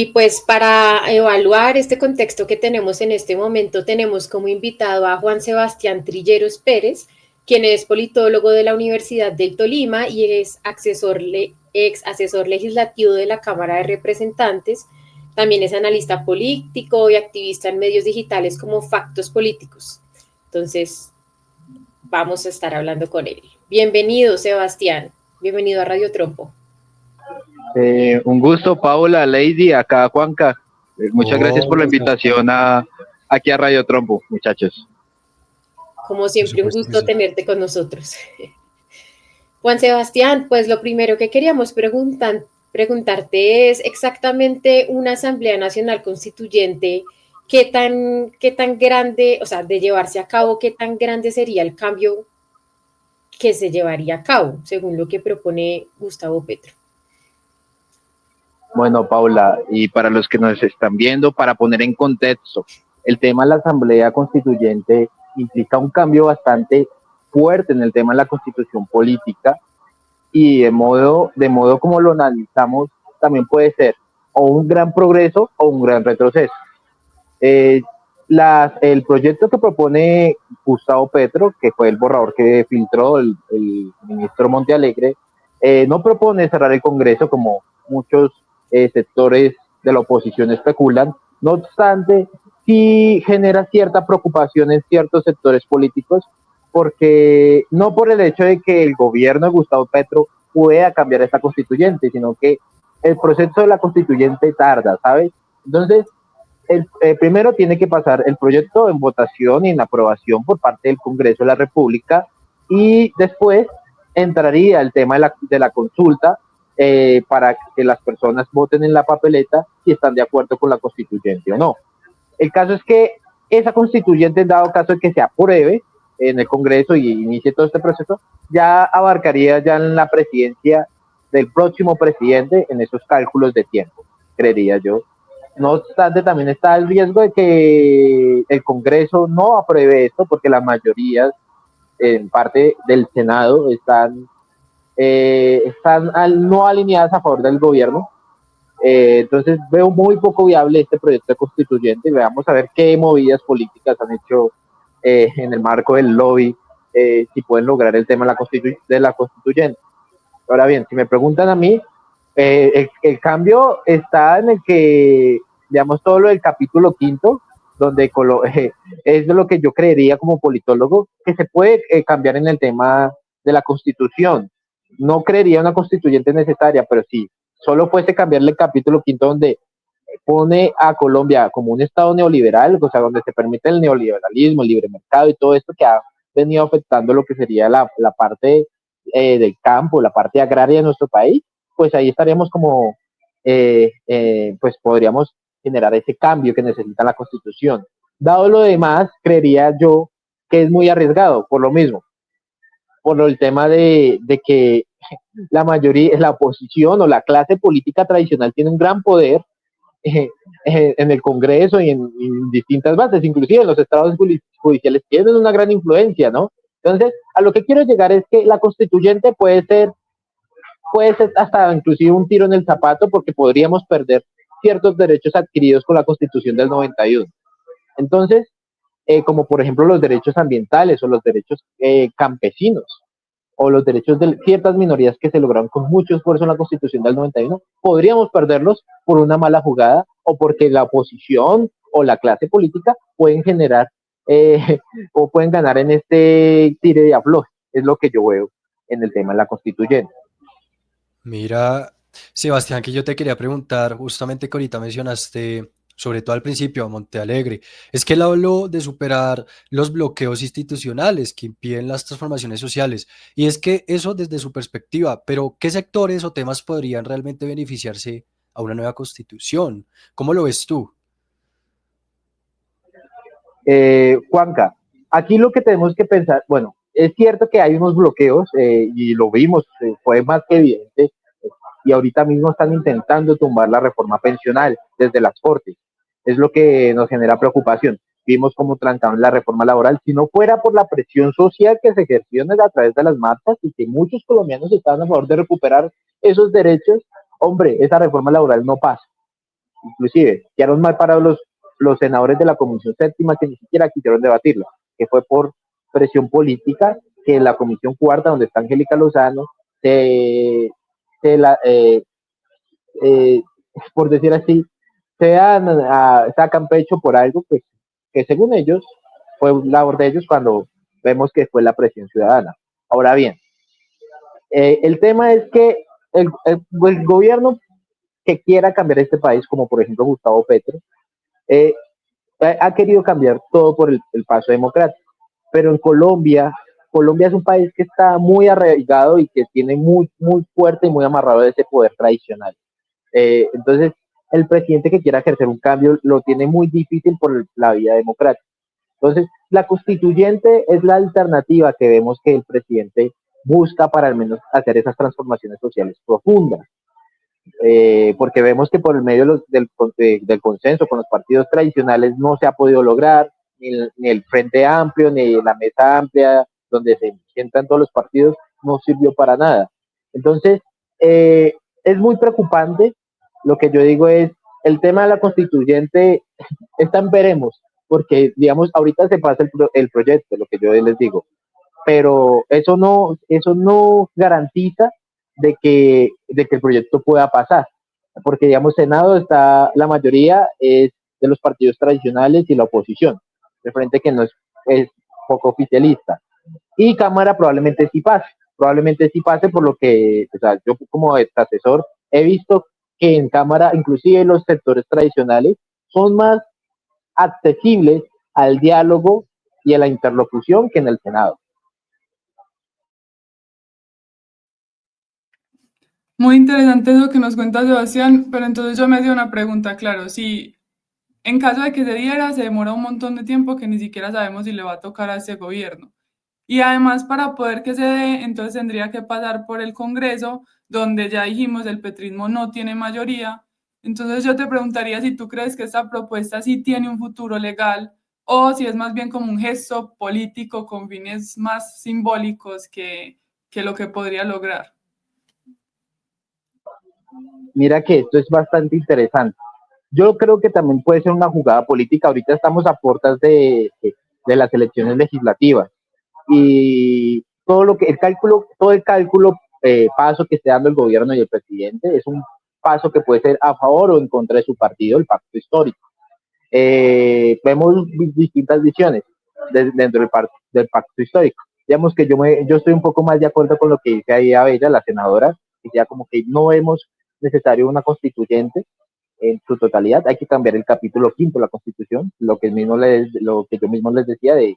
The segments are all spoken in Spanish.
Y pues para evaluar este contexto que tenemos en este momento, tenemos como invitado a Juan Sebastián Trilleros Pérez, quien es politólogo de la Universidad del Tolima y es ex asesor legislativo de la Cámara de Representantes. También es analista político y activista en medios digitales como Factos Políticos. Entonces, vamos a estar hablando con él. Bienvenido, Sebastián. Bienvenido a Radio Trompo. Un gusto, Paula, Lady, acá Juanca. Muchas gracias por la invitación aquí a Radio Trompo, muchachos. Como siempre, un gusto tenerte con nosotros. Juan Sebastián, pues lo primero que queríamos preguntarte es exactamente una Asamblea Nacional Constituyente, qué tan grande, o sea, de llevarse a cabo, qué tan grande sería el cambio que se llevaría a cabo, según lo que propone Gustavo Petro. Bueno, Paula, y para los que nos están viendo, para poner en contexto, el tema de la Asamblea Constituyente implica un cambio bastante fuerte en el tema de la constitución política y de modo como lo analizamos, también puede ser o un gran progreso o un gran retroceso. Eh, el proyecto que propone Gustavo Petro, que fue el borrador que filtró el ministro Montealegre, no propone cerrar el Congreso como muchos sectores de la oposición especulan. No obstante, sí genera cierta preocupación en ciertos sectores políticos, porque no por el hecho de que el gobierno de Gustavo Petro pueda cambiar esta constituyente, sino que el proceso de la constituyente tarda, ¿sabes? Entonces, primero tiene que pasar el proyecto en votación y en aprobación por parte del Congreso de la República y después entraría el tema de la consulta para que las personas voten en la papeleta si están de acuerdo con la constituyente o no. El caso es que esa constituyente, en dado caso de que se apruebe en el Congreso y inicie todo este proceso, ya abarcaría ya en la presidencia del próximo presidente en esos cálculos de tiempo, creería yo. No obstante, también está el riesgo de que el Congreso no apruebe esto, porque las mayorías en parte del Senado están no alineadas a favor del gobierno. Entonces veo muy poco viable este proyecto constituyente. Veamos a ver qué movidas políticas han hecho en el marco del lobby, si pueden lograr el tema de la constituyente. Ahora bien, si me preguntan a mí, el cambio está en el que, digamos, todo lo del capítulo quinto, donde es de lo que yo creería como politólogo, que se puede cambiar en el tema de la constitución. No creería una constituyente necesaria, pero sí, solo fuese cambiarle el capítulo quinto donde pone a Colombia como un estado neoliberal, o sea, donde se permite el neoliberalismo, el libre mercado y todo esto que ha venido afectando lo que sería la parte del campo, la parte agraria de nuestro país, pues ahí estaríamos como, pues podríamos generar ese cambio que necesita la Constitución. Dado lo demás, creería yo que es muy arriesgado, por lo mismo, por el tema de que la mayoría, la oposición o la clase política tradicional tiene un gran poder en el Congreso y en distintas bases, inclusive en los estados judiciales tienen una gran influencia, ¿no? Entonces, a lo que quiero llegar es que la constituyente puede ser hasta inclusive un tiro en el zapato, porque podríamos perder ciertos derechos adquiridos con la Constitución del 91. Entonces, como por ejemplo los derechos ambientales o los derechos campesinos o los derechos de ciertas minorías que se lograron con mucho esfuerzo en la Constitución del 91, podríamos perderlos por una mala jugada o porque la oposición o la clase política pueden generar o pueden ganar en este tire de afloje. Es lo que yo veo en el tema de la constituyente. Mira, Sebastián, que yo te quería preguntar, justamente que ahorita mencionaste, sobre todo al principio, a Montealegre, es que él habló de superar los bloqueos institucionales que impiden las transformaciones sociales, y es que eso desde su perspectiva, pero ¿qué sectores o temas podrían realmente beneficiarse a una nueva constitución? ¿Cómo lo ves tú? Juanca, aquí lo que tenemos que pensar, bueno, es cierto que hay unos bloqueos y lo vimos, fue más que evidente, y ahorita mismo están intentando tumbar la reforma pensional desde las Cortes. Es lo que nos genera preocupación. Vimos cómo trancaron la reforma laboral. Si no fuera por la presión social que se ejerció a través de las marchas y que muchos colombianos estaban a favor de recuperar esos derechos, hombre, esa reforma laboral no pasa. inclusive quedaron mal parados los senadores de la Comisión Séptima que ni siquiera quisieron debatirla, que fue por presión política que la Comisión Cuarta, donde está Angélica Lozano, se, se la, eh, por decir así, sacan pecho por algo que según ellos fue labor de ellos cuando vemos que fue la presión ciudadana. Ahora bien, el tema es que el gobierno que quiera cambiar este país, como por ejemplo Gustavo Petro, eh, ha querido cambiar todo por el paso democrático. Pero en Colombia es un país que está muy arraigado y que tiene muy fuerte y muy amarrado de ese poder tradicional. Entonces, el presidente que quiera ejercer un cambio lo tiene muy difícil por la vía democrática. Entonces, la constituyente es la alternativa que vemos que el presidente busca para al menos hacer esas transformaciones sociales profundas. Porque vemos que por el medio del consenso con los partidos tradicionales no se ha podido lograr, ni el Frente Amplio, ni la Mesa Amplia, donde se sientan todos los partidos, no sirvió para nada. Entonces, es muy preocupante. Lo que yo digo es, el tema de la constituyente está en veremos, porque digamos, ahorita se pasa el proyecto, lo que yo les digo, pero eso no garantiza de que el proyecto pueda pasar, porque digamos, Senado está, la mayoría es de los partidos tradicionales y la oposición, de frente que no es poco oficialista, y Cámara probablemente sí pase por lo que, o sea, yo como asesor he visto que en Cámara, inclusive los sectores tradicionales, son más accesibles al diálogo y a la interlocución que en el Senado. Muy interesante eso que nos cuenta Sebastián, pero entonces yo me dio una pregunta, claro, si en caso de que se diera, se demora un montón de tiempo que ni siquiera sabemos si le va a tocar a ese gobierno. Y además, para poder que se dé, entonces tendría que pasar por el Congreso, donde ya dijimos el petrismo no tiene mayoría. Entonces yo te preguntaría si tú crees que esta propuesta sí tiene un futuro legal o si es más bien como un gesto político con fines más simbólicos que lo que podría lograr. Mira que esto es bastante interesante. Yo creo que también puede ser una jugada política. Ahorita estamos a puertas de las elecciones legislativas y todo el cálculo paso que esté dando el gobierno y el presidente es un paso que puede ser a favor o en contra de su partido, el pacto histórico. Vemos distintas visiones dentro del pacto histórico. Digamos que yo estoy un poco más de acuerdo con lo que dice ahí Abella, la senadora, que ya como que no vemos necesario una constituyente en su totalidad. Hay que cambiar el capítulo quinto de la Constitución, lo que yo mismo les decía de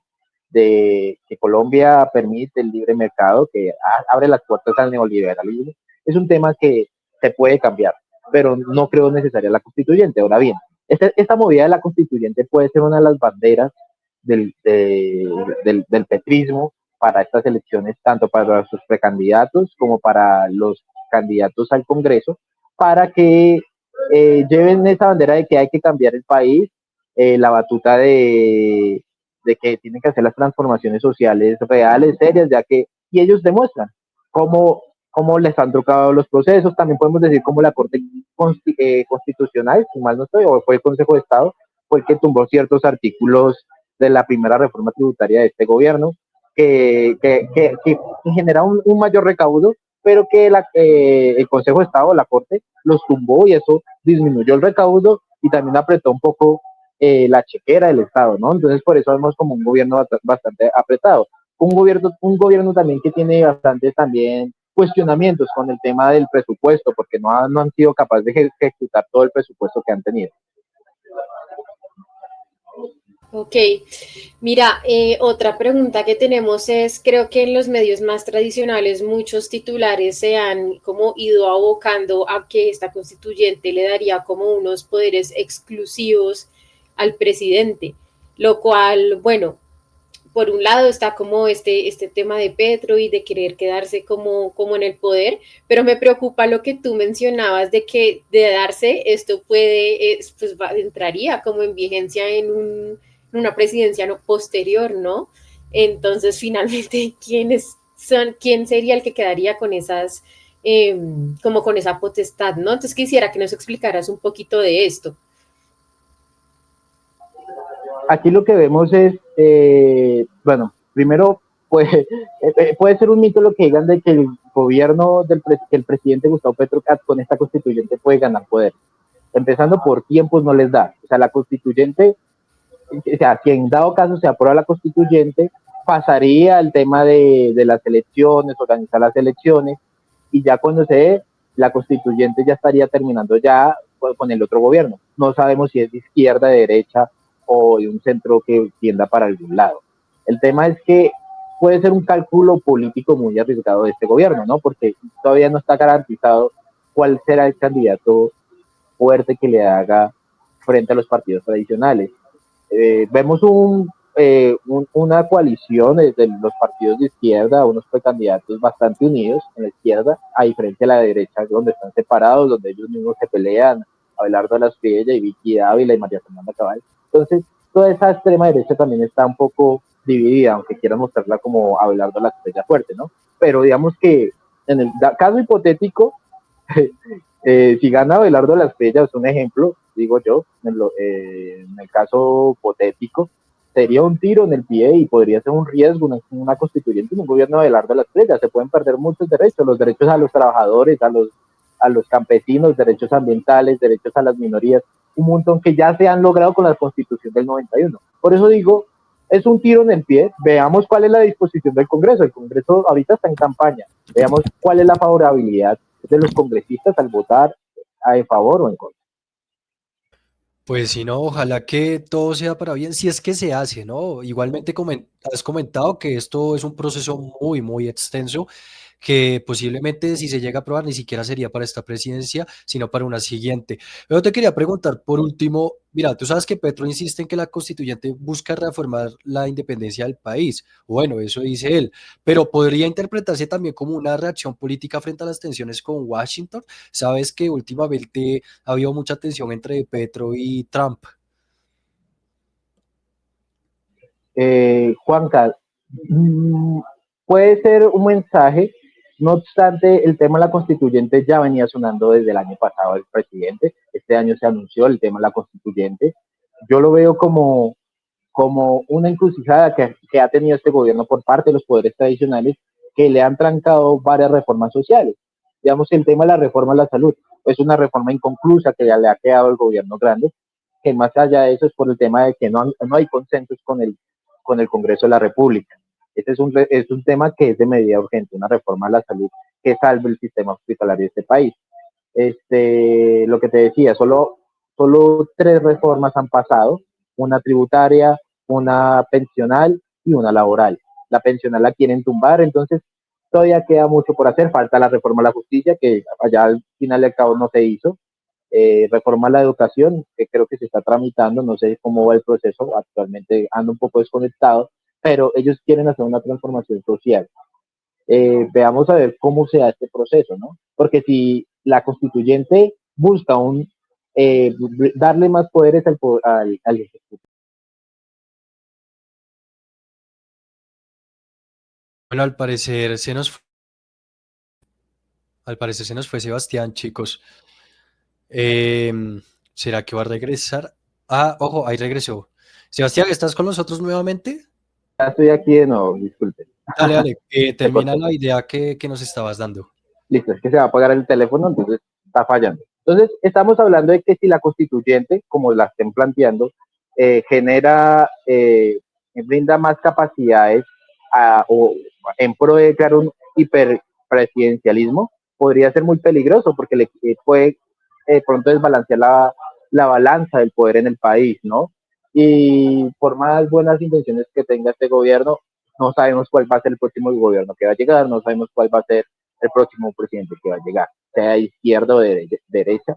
que Colombia permite el libre mercado, que abre las puertas al neoliberalismo. Es un tema que se puede cambiar, pero no creo necesaria la constituyente. Ahora bien, esta movida de la constituyente puede ser una de las banderas del petrismo para estas elecciones, tanto para sus precandidatos como para los candidatos al Congreso, para que lleven esa bandera de que hay que cambiar el país, la batuta de que tienen que hacer las transformaciones sociales reales, serias, ya que, y ellos demuestran cómo les han trucado los procesos. También podemos decir cómo la Corte Constitucional, si mal no estoy, o fue el Consejo de Estado, fue el que tumbó ciertos artículos de la primera reforma tributaria de este gobierno, que genera un mayor recaudo, pero que el Consejo de Estado, la Corte, los tumbó y eso disminuyó el recaudo y también apretó un poco la chequera del Estado, ¿no? Entonces por eso vemos como un gobierno bastante apretado. Un gobierno también que tiene bastante también cuestionamientos con el tema del presupuesto, porque no han sido capaces de ejecutar todo el presupuesto que han tenido. Ok, mira, otra pregunta que tenemos es, creo que en los medios más tradicionales muchos titulares se han como ido abocando a que esta constituyente le daría como unos poderes exclusivos al presidente, lo cual, bueno, por un lado está como este tema de Petro y de querer quedarse como en el poder, pero me preocupa lo que tú mencionabas de que de darse esto puede, pues entraría como en vigencia en una presidencia no posterior, ¿no? Entonces, finalmente, ¿quién sería el que quedaría como con esa potestad, ¿no? Entonces quisiera que nos explicaras un poquito de esto. Aquí lo que vemos es, bueno, primero puede ser un mito lo que digan de que el gobierno que el presidente Gustavo Petro con esta constituyente puede ganar poder. Empezando por tiempos no les da. O sea, la constituyente, o sea, si en dado caso se aprueba la constituyente, pasaría al tema de las elecciones, organizar las elecciones, y ya cuando se dé, la constituyente ya estaría terminando ya con el otro gobierno. No sabemos si es de izquierda, de derecha o de un centro que tienda para algún lado. El tema es que puede ser un cálculo político muy arriesgado de este gobierno, ¿no? Porque todavía no está garantizado cuál será el candidato fuerte que le haga frente a los partidos tradicionales. Vemos una coalición de los partidos de izquierda, unos precandidatos bastante unidos en la izquierda, a diferencia de la derecha, donde están separados, donde ellos mismos se pelean, Abelardo Lasprilla y Vicky Dávila y María Fernanda Cabal. Entonces, toda esa extrema derecha también está un poco dividida, aunque quieran mostrarla como Abelardo Lasprilla fuerte, ¿no? Pero digamos que en el caso hipotético, si gana Abelardo Lasprilla, es un ejemplo, digo yo, en el caso hipotético, sería un tiro en el pie y podría ser un riesgo una constituyente en un gobierno de Abelardo Lasprilla. Se pueden perder muchos derechos, los derechos a los trabajadores, a los campesinos, derechos ambientales, derechos a las minorías, un montón que ya se han logrado con la constitución del 91. Por eso digo, es un tiro en el pie. Veamos cuál es la disposición del Congreso. El Congreso ahorita está en campaña. Veamos cuál es la favorabilidad de los congresistas al votar a favor o en contra. Pues sí, no, ojalá que todo sea para bien, si es que se hace, ¿no? Igualmente has comentado que esto es un proceso muy, muy extenso, que posiblemente si se llega a aprobar ni siquiera sería para esta presidencia, sino para una siguiente. Pero te quería preguntar, por último, mira, tú sabes que Petro insiste en que la constituyente busca reformar la independencia del país. Bueno, eso dice él, pero podría interpretarse también como una reacción política frente a las tensiones con Washington. Sabes que últimamente ha habido mucha tensión entre Petro y Trump. Juanca, puede ser un mensaje, no obstante, el tema de la constituyente ya venía sonando desde el año pasado del presidente, este año se anunció el tema de la constituyente, yo lo veo como una encrucijada que ha tenido este gobierno por parte de los poderes tradicionales que le han trancado varias reformas sociales. Digamos, el tema de la reforma a la salud es una reforma inconclusa que ya le ha quedado al gobierno grande, que más allá de eso es por el tema de que no hay consensos con el Congreso de la República. Este es un tema que es de medida urgente, una reforma a la salud que salve el sistema hospitalario de este país. Lo que te decía, solo 3 reformas han pasado, una tributaria, una pensional y una laboral. La pensional la quieren tumbar, entonces todavía queda mucho por hacer, falta la reforma a la justicia, que allá al final del cabo no se hizo, reforma a la educación, que creo que se está tramitando, no sé cómo va el proceso, actualmente ando un poco desconectado, pero ellos quieren hacer una transformación social. Veamos a ver cómo se da este proceso, ¿no? Porque si la constituyente busca darle más poderes al ejecutivo. Bueno, al parecer se nos fue Sebastián, chicos. ¿Será que va a regresar? Ah, ojo, ahí regresó. Sebastián, ¿estás con nosotros nuevamente? Ya estoy aquí de nuevo, disculpen, Dale, dale, se termina cortó. la idea que nos estabas dando. Listo, es que se va a apagar el teléfono, entonces está fallando. Entonces, estamos hablando de que si la constituyente, como la estén planteando, brinda más capacidades o en pro de crear un hiperpresidencialismo, podría ser muy peligroso porque le puede pronto desbalancear la balanza del poder en el país, ¿no? Y por más buenas intenciones que tenga este gobierno, no sabemos cuál va a ser el próximo gobierno que va a llegar, no sabemos cuál va a ser el próximo presidente que va a llegar, sea izquierda o de derecha,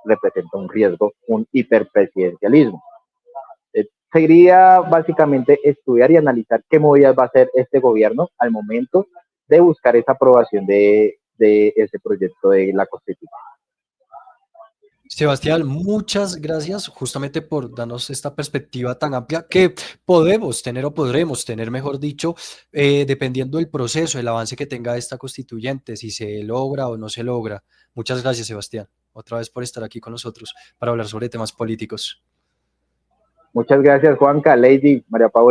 representa un riesgo, un hiperpresidencialismo. Seguiría básicamente estudiar y analizar qué movidas va a hacer este gobierno al momento de buscar esa aprobación de ese proyecto de la Constitución. Sebastián, muchas gracias justamente por darnos esta perspectiva tan amplia que podemos tener o podremos tener, mejor dicho, dependiendo del proceso, el avance que tenga esta constituyente, si se logra o no se logra. Muchas gracias, Sebastián, otra vez por estar aquí con nosotros para hablar sobre temas políticos. Muchas gracias, Juanca, Lady, María Paula.